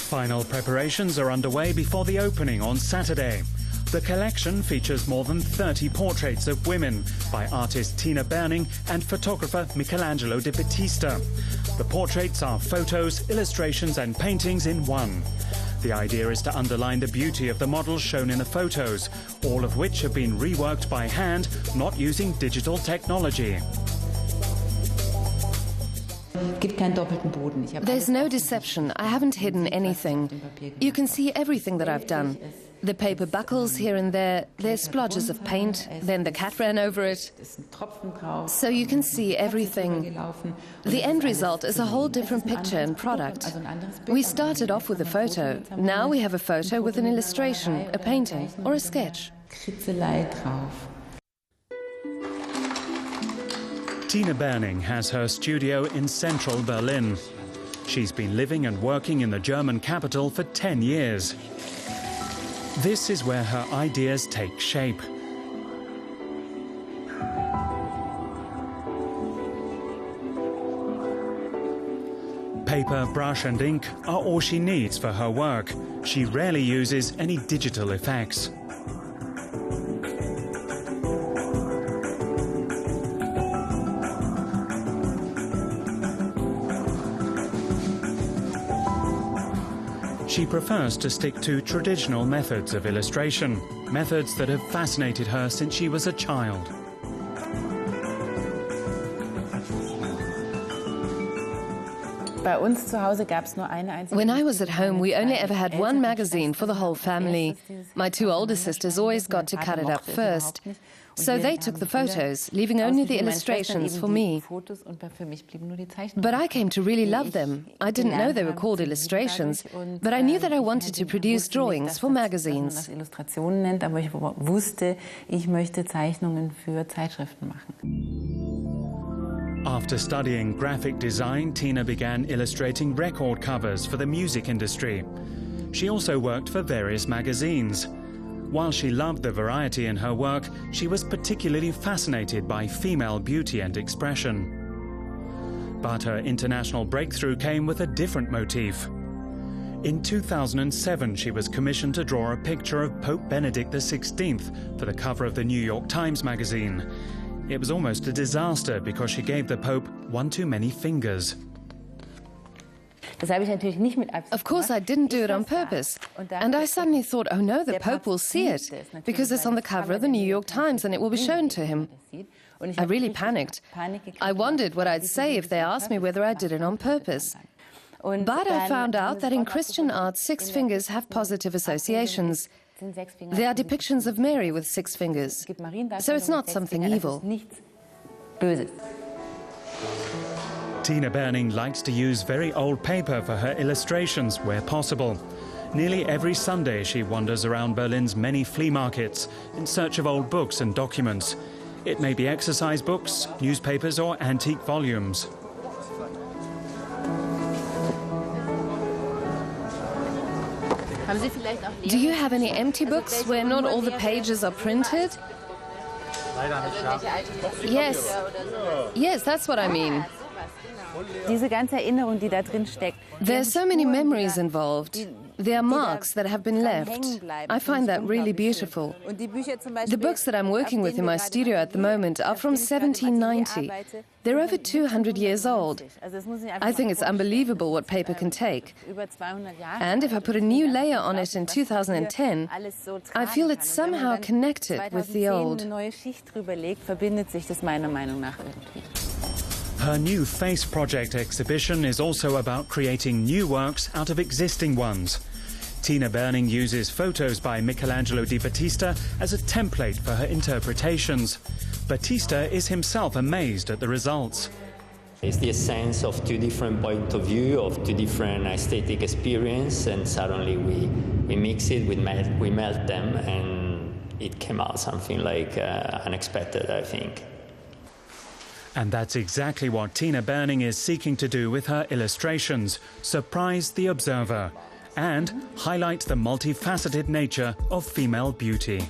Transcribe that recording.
Final preparations are underway before the opening on Saturday. The collection features more than 30 portraits of women by artist Tina Berning and photographer Michelangelo di Battista. The portraits are photos, illustrations and paintings in one. The idea is to underline the beauty of the models shown in the photos, all of which have been reworked by hand, not using digital technology. There's no deception. I haven't hidden anything. You can see everything that I've done. The paper buckles here and there, there's splodges of paint, then the cat ran over it. So you can see everything. The end result is a whole different picture and product. We started off with a photo. Now we have a photo with an illustration, a painting or a sketch. Tina Berning has her studio in central Berlin. She's been living and working in the German capital for 10 years. This is where her ideas take shape. Paper, brush and ink are all she needs for her work. She rarely uses any digital effects. She prefers to stick to traditional methods of illustration, methods that have fascinated her since she was a child. When I was at home, we only ever had one magazine for the whole family. My two older sisters always got to cut it up first. So they took the photos, leaving only the illustrations for me. But I came to really love them. I didn't know they were called illustrations, but I knew that I wanted to produce drawings for magazines. After studying graphic design, Tina began illustrating record covers for the music industry. She also worked for various magazines. While she loved the variety in her work, she was particularly fascinated by female beauty and expression. But her international breakthrough came with a different motif. In 2007, she was commissioned to draw a picture of Pope Benedict XVI for the cover of the New York Times magazine. It was almost a disaster because she gave the Pope one too many fingers. Of course, I didn't do it on purpose. And I suddenly thought, oh no, the Pope will see it, because it's on the cover of the New York Times and it will be shown to him. I really panicked. I wondered what I'd say if they asked me whether I did it on purpose. But I found out that in Christian art, 6 fingers have positive associations. They are depictions of Mary with 6 fingers. So it's not something evil. Tina Berning likes to use very old paper for her illustrations where possible. Nearly every Sunday she wanders around Berlin's many flea markets in search of old books and documents. It may be exercise books, newspapers or antique volumes. Do you have any empty books where not all the pages are printed? Yes. Yes, that's what I mean. There are so many memories involved. There are marks that have been left. I find that really beautiful. The books that I'm working with in my studio at the moment are from 1790. They're over 200 years old. I think it's unbelievable what paper can take. And if I put a new layer on it in 2010, I feel it's somehow connected with the old. Her new Face Project exhibition is also about creating new works out of existing ones. Tina Berning uses photos by Michelangelo di Battista as a template for her interpretations. Battista is himself amazed at the results. It's the essence of 2 different points of view, of 2 different aesthetic experience, and suddenly we mix it, we melt them, and it came out something like unexpected, I think. And that's exactly what Tina Berning is seeking to do with her illustrations, surprise the observer and highlight the multifaceted nature of female beauty.